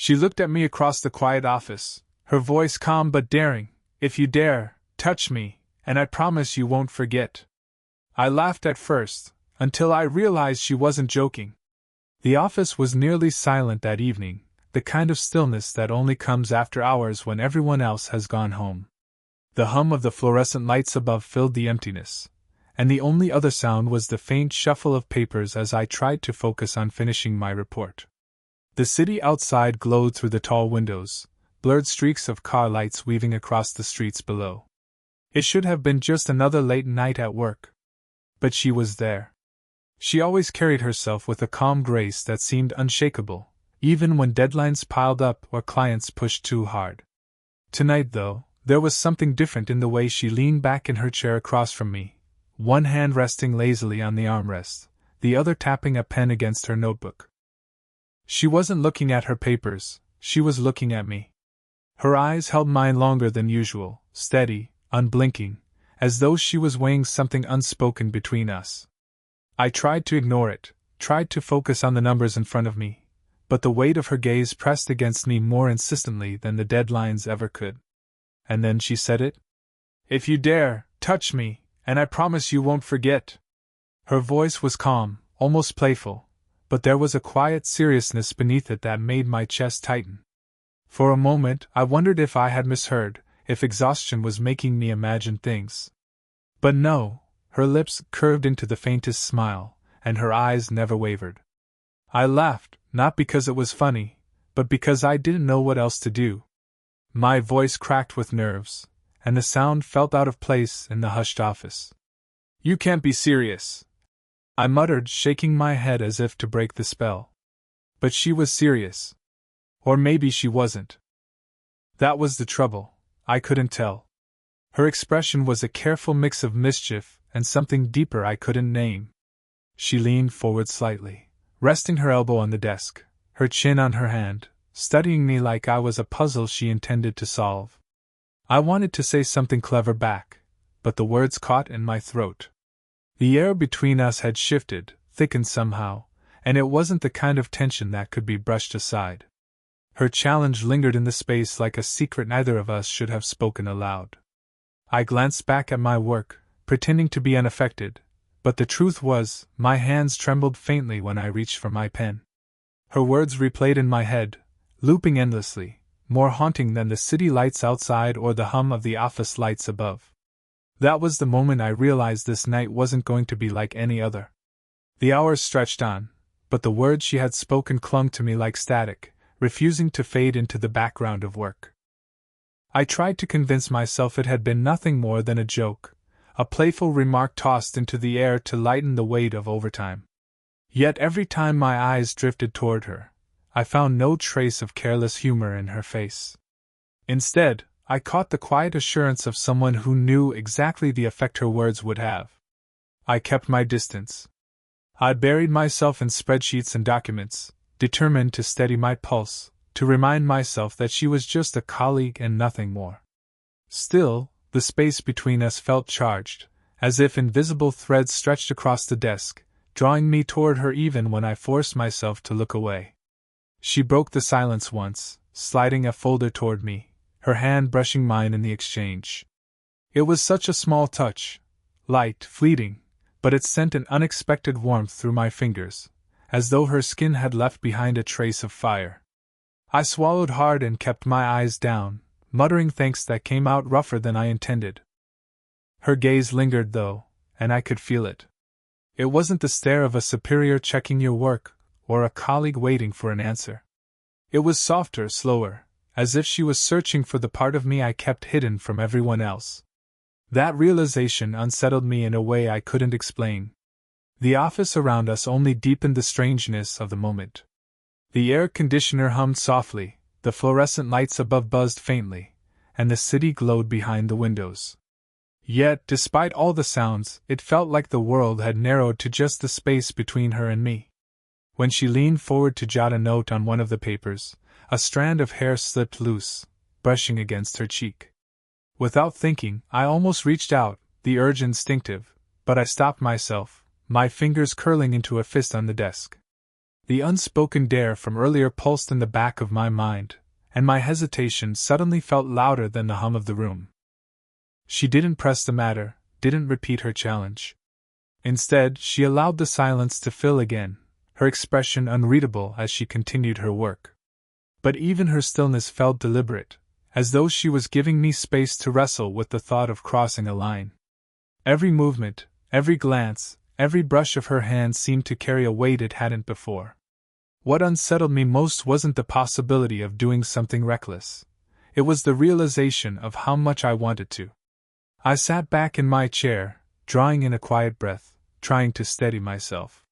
She looked at me across the quiet office, her voice calm but daring. "If you dare, touch me, and I promise you won't forget." I laughed at first, until I realized she wasn't joking. The office was nearly silent that evening, the kind of stillness that only comes after hours when everyone else has gone home. The hum of the fluorescent lights above filled the emptiness, and the only other sound was the faint shuffle of papers as I tried to focus on finishing my report. The city outside glowed through the tall windows, blurred streaks of car lights weaving across the streets below. It should have been just another late night at work. But she was there. She always carried herself with a calm grace that seemed unshakable, even when deadlines piled up or clients pushed too hard. Tonight, though, there was something different in the way she leaned back in her chair across from me, one hand resting lazily on the armrest, the other tapping a pen against her notebook. She wasn't looking at her papers, she was looking at me. Her eyes held mine longer than usual, steady, unblinking, as though she was weighing something unspoken between us. I tried to ignore it, tried to focus on the numbers in front of me, but the weight of her gaze pressed against me more insistently than the deadlines ever could. And then she said it. "If you dare, touch me, and I promise you won't forget." Her voice was calm, almost playful, but there was a quiet seriousness beneath it that made my chest tighten. For a moment, I wondered if I had misheard, if exhaustion was making me imagine things. But no, her lips curved into the faintest smile, and her eyes never wavered. I laughed, not because it was funny, but because I didn't know what else to do. My voice cracked with nerves, and the sound felt out of place in the hushed office. "You can't be serious," I muttered, shaking my head as if to break the spell. But she was serious. Or maybe she wasn't. That was the trouble, I couldn't tell. Her expression was a careful mix of mischief and something deeper I couldn't name. She leaned forward slightly, resting her elbow on the desk, her chin on her hand, studying me like I was a puzzle she intended to solve. I wanted to say something clever back, but the words caught in my throat. The air between us had shifted, thickened somehow, and it wasn't the kind of tension that could be brushed aside. Her challenge lingered in the space like a secret neither of us should have spoken aloud. I glanced back at my work, pretending to be unaffected, but the truth was, my hands trembled faintly when I reached for my pen. Her words replayed in my head, looping endlessly, more haunting than the city lights outside or the hum of the office lights above. That was the moment I realized this night wasn't going to be like any other. The hours stretched on, but the words she had spoken clung to me like static, refusing to fade into the background of work. I tried to convince myself it had been nothing more than a joke, a playful remark tossed into the air to lighten the weight of overtime. Yet every time my eyes drifted toward her, I found no trace of careless humor in her face. Instead, I caught the quiet assurance of someone who knew exactly the effect her words would have. I kept my distance. I buried myself in spreadsheets and documents, determined to steady my pulse, to remind myself that she was just a colleague and nothing more. Still, the space between us felt charged, as if invisible threads stretched across the desk, drawing me toward her even when I forced myself to look away. She broke the silence once, sliding a folder toward me, her hand brushing mine in the exchange. It was such a small touch, light, fleeting, but it sent an unexpected warmth through my fingers, as though her skin had left behind a trace of fire. I swallowed hard and kept my eyes down, muttering thanks that came out rougher than I intended. Her gaze lingered though, and I could feel it. It wasn't the stare of a superior checking your work, or a colleague waiting for an answer. It was softer, slower, as if she was searching for the part of me I kept hidden from everyone else. That realization unsettled me in a way I couldn't explain. The office around us only deepened the strangeness of the moment. The air conditioner hummed softly, the fluorescent lights above buzzed faintly, and the city glowed behind the windows. Yet, despite all the sounds, it felt like the world had narrowed to just the space between her and me. When she leaned forward to jot a note on one of the papers, a strand of hair slipped loose, brushing against her cheek. Without thinking, I almost reached out, the urge instinctive, but I stopped myself, my fingers curling into a fist on the desk. The unspoken dare from earlier pulsed in the back of my mind, and my hesitation suddenly felt louder than the hum of the room. She didn't press the matter, didn't repeat her challenge. Instead, she allowed the silence to fill again, her expression unreadable as she continued her work. But even her stillness felt deliberate, as though she was giving me space to wrestle with the thought of crossing a line. Every movement, every glance, every brush of her hand seemed to carry a weight it hadn't before. What unsettled me most wasn't the possibility of doing something reckless. It was the realization of how much I wanted to. I sat back in my chair, drawing in a quiet breath, trying to steady myself.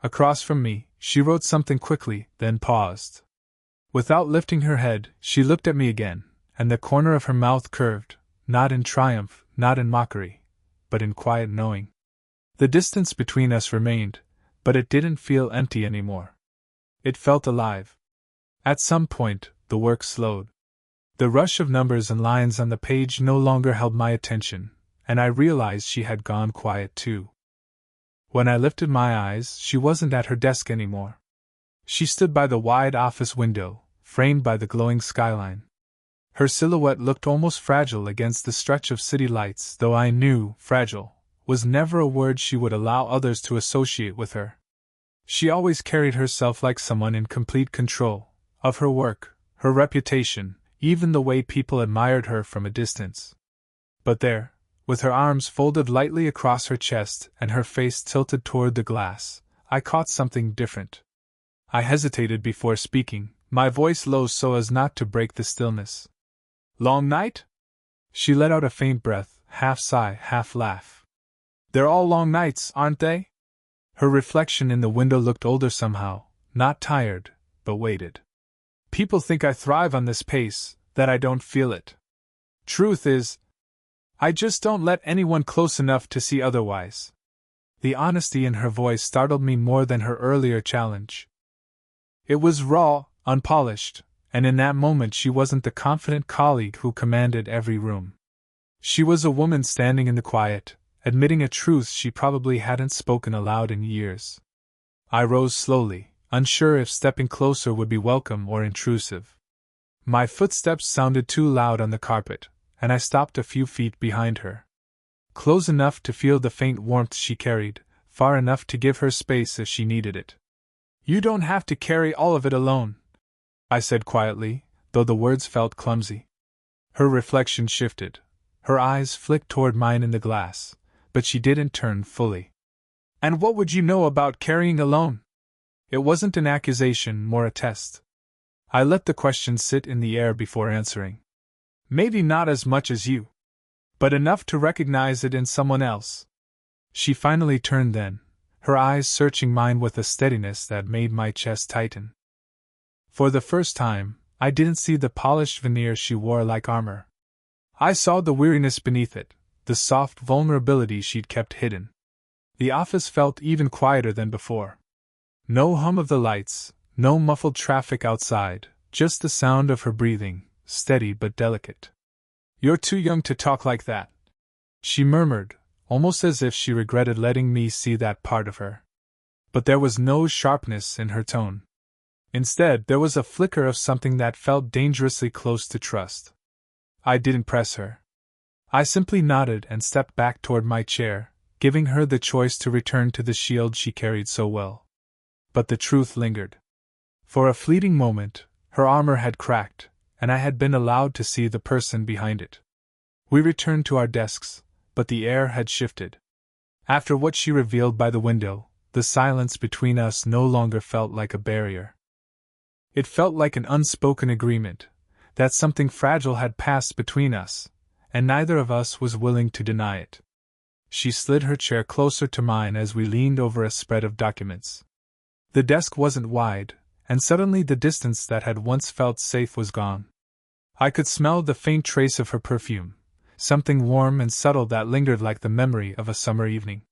Across from me, she wrote something quickly, then paused. Without lifting her head, she looked at me again, and the corner of her mouth curved, not in triumph, not in mockery, but in quiet knowing. The distance between us remained, but it didn't feel empty anymore. It felt alive. At some point, the work slowed. The rush of numbers and lines on the page no longer held my attention, and I realized she had gone quiet too. When I lifted my eyes, she wasn't at her desk anymore. She stood by the wide office window, framed by the glowing skyline. Her silhouette looked almost fragile against the stretch of city lights, though I knew fragile was never a word she would allow others to associate with her. She always carried herself like someone in complete control of her work, her reputation, even the way people admired her from a distance. But there, with her arms folded lightly across her chest and her face tilted toward the glass, I caught something different. I hesitated before speaking, my voice low so as not to break the stillness. "Long night?" She let out a faint breath, half sigh, half laugh. "They're all long nights, aren't they?" Her reflection in the window looked older somehow, not tired, but weighted. "People think I thrive on this pace, that I don't feel it. Truth is, I just don't let anyone close enough to see otherwise." The honesty in her voice startled me more than her earlier challenge. It was raw, unpolished, and in that moment she wasn't the confident colleague who commanded every room. She was a woman standing in the quiet, admitting a truth she probably hadn't spoken aloud in years. I rose slowly, unsure if stepping closer would be welcome or intrusive. My footsteps sounded too loud on the carpet, and I stopped a few feet behind her. Close enough to feel the faint warmth she carried, far enough to give her space if she needed it. "You don't have to carry all of it alone," I said quietly, though the words felt clumsy. Her reflection shifted. Her eyes flicked toward mine in the glass, but she didn't turn fully. "And what would you know about carrying alone?" It wasn't an accusation, more a test. I let the question sit in the air before answering. "Maybe not as much as you, but enough to recognize it in someone else." She finally turned then, her eyes searching mine with a steadiness that made my chest tighten. For the first time, I didn't see the polished veneer she wore like armor. I saw the weariness beneath it, the soft vulnerability she'd kept hidden. The office felt even quieter than before. No hum of the lights, no muffled traffic outside, just the sound of her breathing, steady but delicate. "You're too young to talk like that," she murmured, almost as if she regretted letting me see that part of her. But there was no sharpness in her tone. Instead, there was a flicker of something that felt dangerously close to trust. I didn't press her. I simply nodded and stepped back toward my chair, giving her the choice to return to the shield she carried so well. But the truth lingered. For a fleeting moment, her armor had cracked, and I had been allowed to see the person behind it. We returned to our desks, but the air had shifted. After what she revealed by the window, the silence between us no longer felt like a barrier. It felt like an unspoken agreement, that something fragile had passed between us, and neither of us was willing to deny it. She slid her chair closer to mine as we leaned over a spread of documents. The desk wasn't wide, and suddenly the distance that had once felt safe was gone. I could smell the faint trace of her perfume, something warm and subtle that lingered like the memory of a summer evening.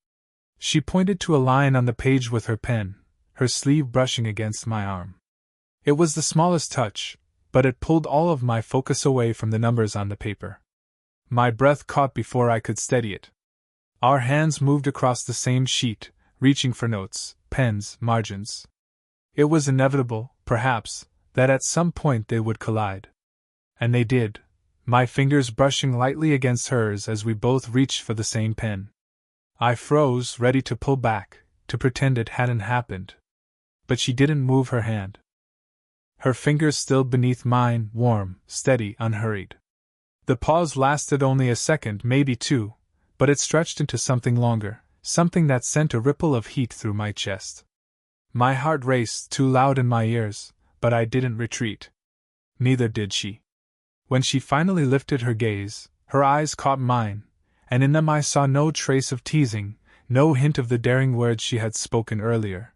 She pointed to a line on the page with her pen, her sleeve brushing against my arm. It was the smallest touch, but it pulled all of my focus away from the numbers on the paper. My breath caught before I could steady it. Our hands moved across the same sheet, reaching for notes, pens, margins. It was inevitable, perhaps, that at some point they would collide. And they did, my fingers brushing lightly against hers as we both reached for the same pen. I froze, ready to pull back, to pretend it hadn't happened. But she didn't move her hand. Her fingers still beneath mine, warm, steady, unhurried. The pause lasted only a second, maybe two, but it stretched into something longer, something that sent a ripple of heat through my chest. My heart raced, too loud in my ears, but I didn't retreat. Neither did she. When she finally lifted her gaze, her eyes caught mine, and in them I saw no trace of teasing, no hint of the daring words she had spoken earlier.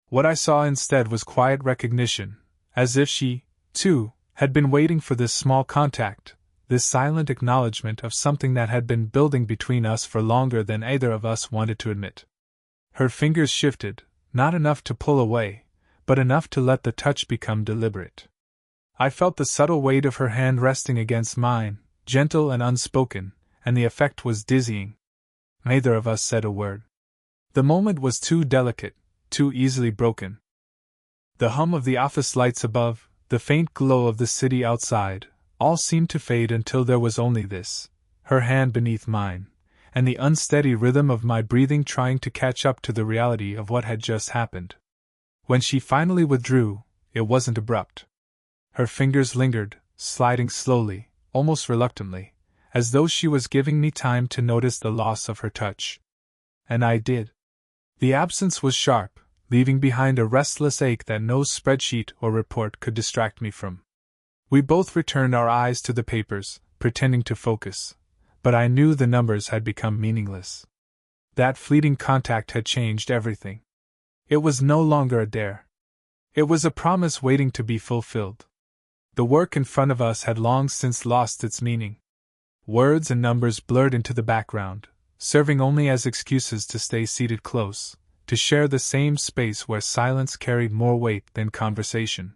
What I saw instead was quiet recognition, as if she, too, had been waiting for this small contact, this silent acknowledgement of something that had been building between us for longer than either of us wanted to admit. Her fingers shifted, not enough to pull away, but enough to let the touch become deliberate. I felt the subtle weight of her hand resting against mine, gentle and unspoken, and the effect was dizzying. Neither of us said a word. The moment was too delicate, too easily broken. The hum of the office lights above, the faint glow of the city outside, all seemed to fade until there was only this, her hand beneath mine, and the unsteady rhythm of my breathing trying to catch up to the reality of what had just happened. When she finally withdrew, it wasn't abrupt. Her fingers lingered, sliding slowly, almost reluctantly, as though she was giving me time to notice the loss of her touch. And I did. The absence was sharp, leaving behind a restless ache that no spreadsheet or report could distract me from. We both returned our eyes to the papers, pretending to focus, but I knew the numbers had become meaningless. That fleeting contact had changed everything. It was no longer a dare. It was a promise waiting to be fulfilled. The work in front of us had long since lost its meaning. Words and numbers blurred into the background, serving only as excuses to stay seated close, to share the same space where silence carried more weight than conversation.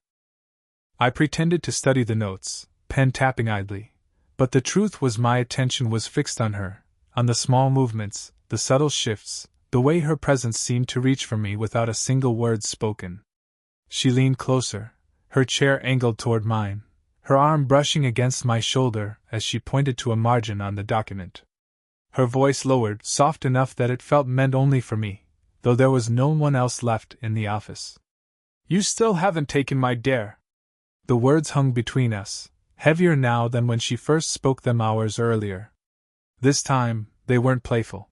I pretended to study the notes, pen tapping idly, but the truth was my attention was fixed on her, on the small movements, the subtle shifts, the way her presence seemed to reach for me without a single word spoken. She leaned closer, her chair angled toward mine, her arm brushing against my shoulder as she pointed to a margin on the document. Her voice lowered, soft enough that it felt meant only for me, though there was no one else left in the office. "You still haven't taken my dare." The words hung between us, heavier now than when she first spoke them hours earlier. This time, they weren't playful.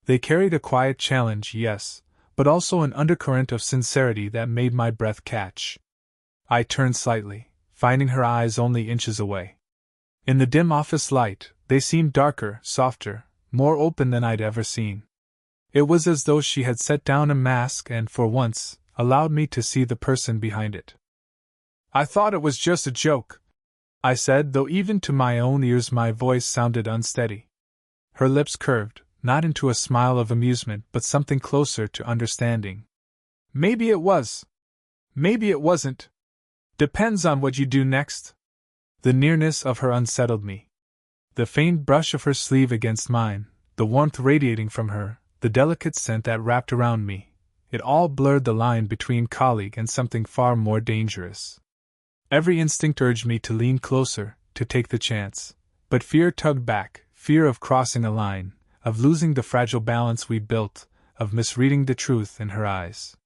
They carried a quiet challenge, yes, but also an undercurrent of sincerity that made my breath catch. I turned slightly, finding her eyes only inches away. In the dim office light, they seemed darker, softer, more open than I'd ever seen. It was as though she had set down a mask and, for once, allowed me to see the person behind it. "I thought it was just a joke," I said, though even to my own ears my voice sounded unsteady. Her lips curved, not into a smile of amusement but something closer to understanding. "Maybe it was. Maybe it wasn't. Depends on what you do next." The nearness of her unsettled me. The faint brush of her sleeve against mine, the warmth radiating from her, the delicate scent that wrapped around me, it all blurred the line between colleague and something far more dangerous. Every instinct urged me to lean closer, to take the chance, but fear tugged back, fear of crossing a line, of losing the fragile balance we built, of misreading the truth in her eyes.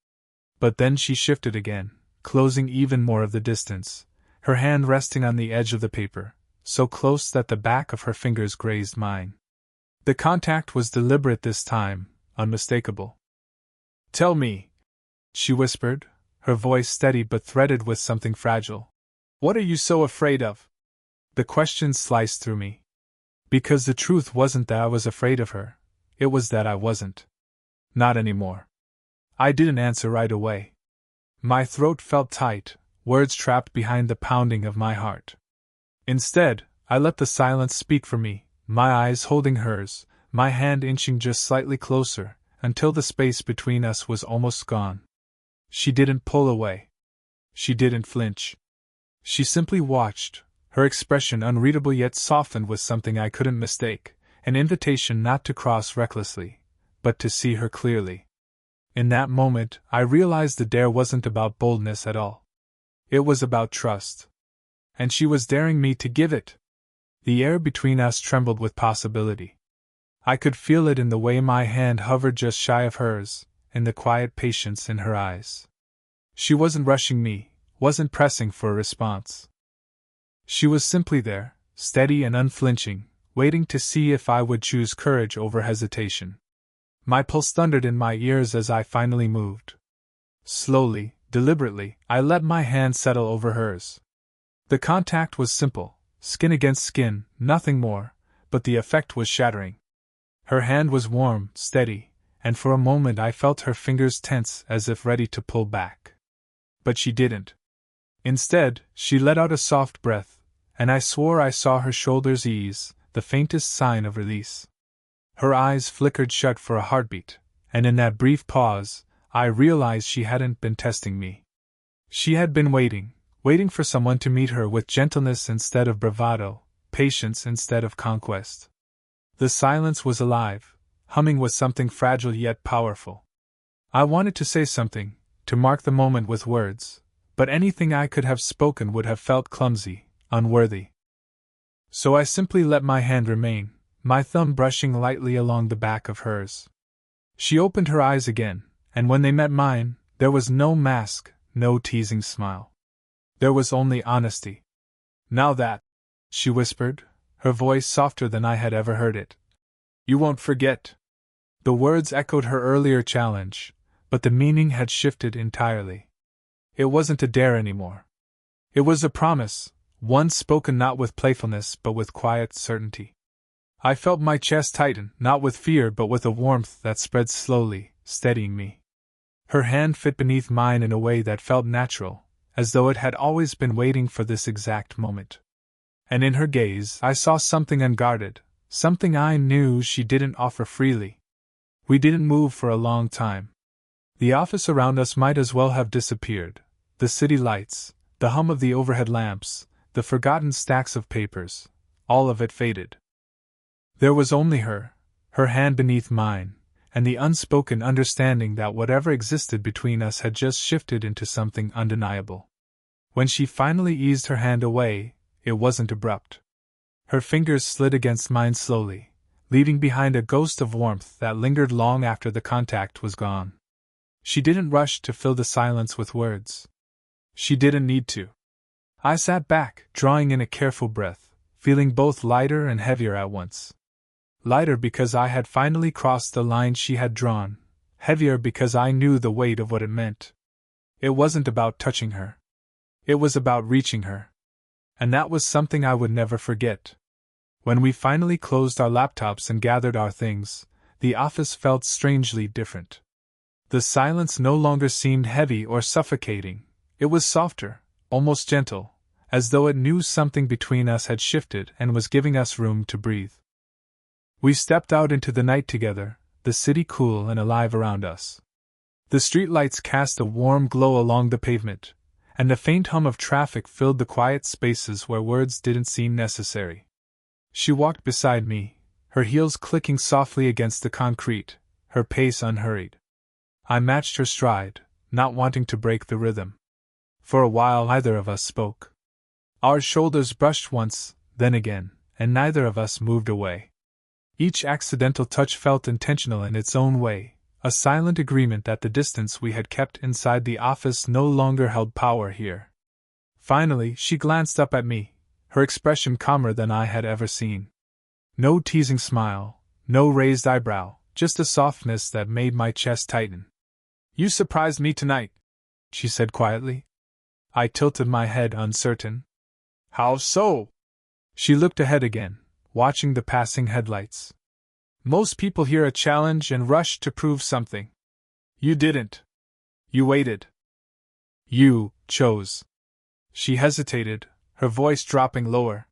But then she shifted again, closing even more of the distance, her hand resting on the edge of the paper, so close that the back of her fingers grazed mine. The contact was deliberate this time, unmistakable. "Tell me," she whispered, her voice steady but threaded with something fragile. "What are you so afraid of?" The question sliced through me. Because the truth wasn't that I was afraid of her, it was that I wasn't. Not anymore. I didn't answer right away. My throat felt tight, words trapped behind the pounding of my heart. Instead, I let the silence speak for me, my eyes holding hers, my hand inching just slightly closer, until the space between us was almost gone. She didn't pull away. She didn't flinch. She simply watched, her expression unreadable yet softened with something I couldn't mistake, an invitation not to cross recklessly, but to see her clearly. In that moment, I realized the dare wasn't about boldness at all. It was about trust. And she was daring me to give it. The air between us trembled with possibility. I could feel it in the way my hand hovered just shy of hers, in the quiet patience in her eyes. She wasn't rushing me, wasn't pressing for a response. She was simply there, steady and unflinching, waiting to see if I would choose courage over hesitation. My pulse thundered in my ears as I finally moved. Slowly, deliberately, I let my hand settle over hers. The contact was simple, skin against skin, nothing more, but the effect was shattering. Her hand was warm, steady, and for a moment I felt her fingers tense as if ready to pull back. But she didn't. Instead, she let out a soft breath, and I swore I saw her shoulders ease, the faintest sign of release. Her eyes flickered shut for a heartbeat, and in that brief pause, I realized she hadn't been testing me. She had been waiting for someone to meet her with gentleness instead of bravado, patience instead of conquest. The silence was alive, humming with something fragile yet powerful. I wanted to say something, to mark the moment with words, but anything I could have spoken would have felt clumsy, unworthy. So I simply let my hand remain, my thumb brushing lightly along the back of hers. She opened her eyes again, and when they met mine, there was no mask, no teasing smile. There was only honesty. "Now that," she whispered, her voice softer than I had ever heard it, "you won't forget." The words echoed her earlier challenge, but the meaning had shifted entirely. It wasn't a dare anymore. It was a promise, one spoken not with playfulness but with quiet certainty. I felt my chest tighten, not with fear but with a warmth that spread slowly, steadying me. Her hand fit beneath mine in a way that felt natural, as though it had always been waiting for this exact moment. And in her gaze I saw something unguarded, something I knew she didn't offer freely. We didn't move for a long time. The office around us might as well have disappeared, the city lights, the hum of the overhead lamps, the forgotten stacks of papers, all of it faded. There was only her hand beneath mine, and the unspoken understanding that whatever existed between us had just shifted into something undeniable. When she finally eased her hand away, it wasn't abrupt. Her fingers slid against mine slowly, leaving behind a ghost of warmth that lingered long after the contact was gone. She didn't rush to fill the silence with words. She didn't need to. I sat back, drawing in a careful breath, feeling both lighter and heavier at once. Lighter because I had finally crossed the line she had drawn, heavier because I knew the weight of what it meant. It wasn't about touching her. It was about reaching her. And that was something I would never forget. When we finally closed our laptops and gathered our things, the office felt strangely different. The silence no longer seemed heavy or suffocating. It was softer, almost gentle, as though it knew something between us had shifted and was giving us room to breathe. We stepped out into the night together, the city cool and alive around us. The streetlights cast a warm glow along the pavement, and the faint hum of traffic filled the quiet spaces where words didn't seem necessary. She walked beside me, her heels clicking softly against the concrete, her pace unhurried. I matched her stride, not wanting to break the rhythm. For a while neither of us spoke. Our shoulders brushed once, then again, and neither of us moved away. Each accidental touch felt intentional in its own way, a silent agreement that the distance we had kept inside the office no longer held power here. Finally, she glanced up at me, her expression calmer than I had ever seen. No teasing smile, no raised eyebrow, just a softness that made my chest tighten. "You surprised me tonight," she said quietly. I tilted my head, uncertain. "How so?" She looked ahead again, watching the passing headlights. "Most people hear a challenge and rush to prove something. You didn't. You waited. You chose." She hesitated, her voice dropping lower.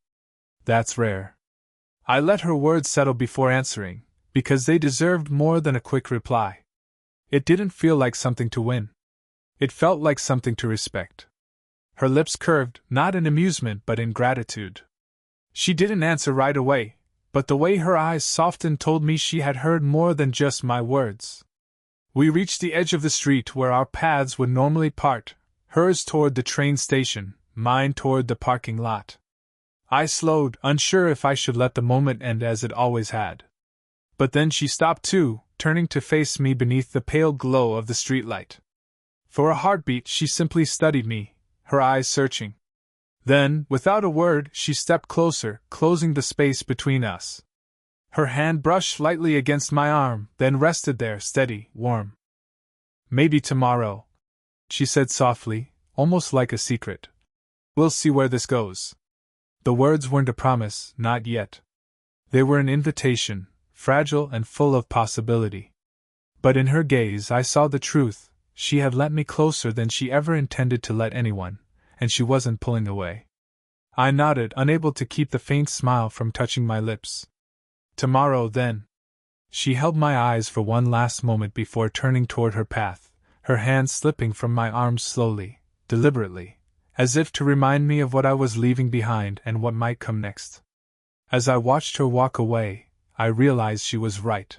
"That's rare." I let her words settle before answering, because they deserved more than a quick reply. It didn't feel like something to win. It felt like something to respect. Her lips curved, not in amusement but in gratitude. She didn't answer right away, but the way her eyes softened told me she had heard more than just my words. We reached the edge of the street where our paths would normally part, hers toward the train station, mine toward the parking lot. I slowed, unsure if I should let the moment end as it always had. But then she stopped too, turning to face me beneath the pale glow of the streetlight. For a heartbeat she simply studied me, her eyes searching. Then, without a word, she stepped closer, closing the space between us. Her hand brushed lightly against my arm, then rested there, steady, warm. "Maybe tomorrow," she said softly, almost like a secret. "We'll see where this goes." The words weren't a promise, not yet. They were an invitation, fragile and full of possibility. But in her gaze I saw the truth. She had let me closer than she ever intended to let anyone, and she wasn't pulling away. I nodded, unable to keep the faint smile from touching my lips. "Tomorrow, then." She held my eyes for one last moment before turning toward her path, her hands slipping from my arms slowly, deliberately, as if to remind me of what I was leaving behind and what might come next. As I watched her walk away, I realized she was right.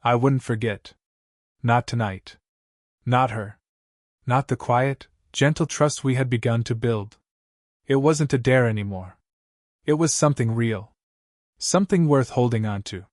I wouldn't forget. Not tonight. Not her. Not the quiet, gentle trust we had begun to build. It wasn't a dare anymore. It was something real. Something worth holding on to.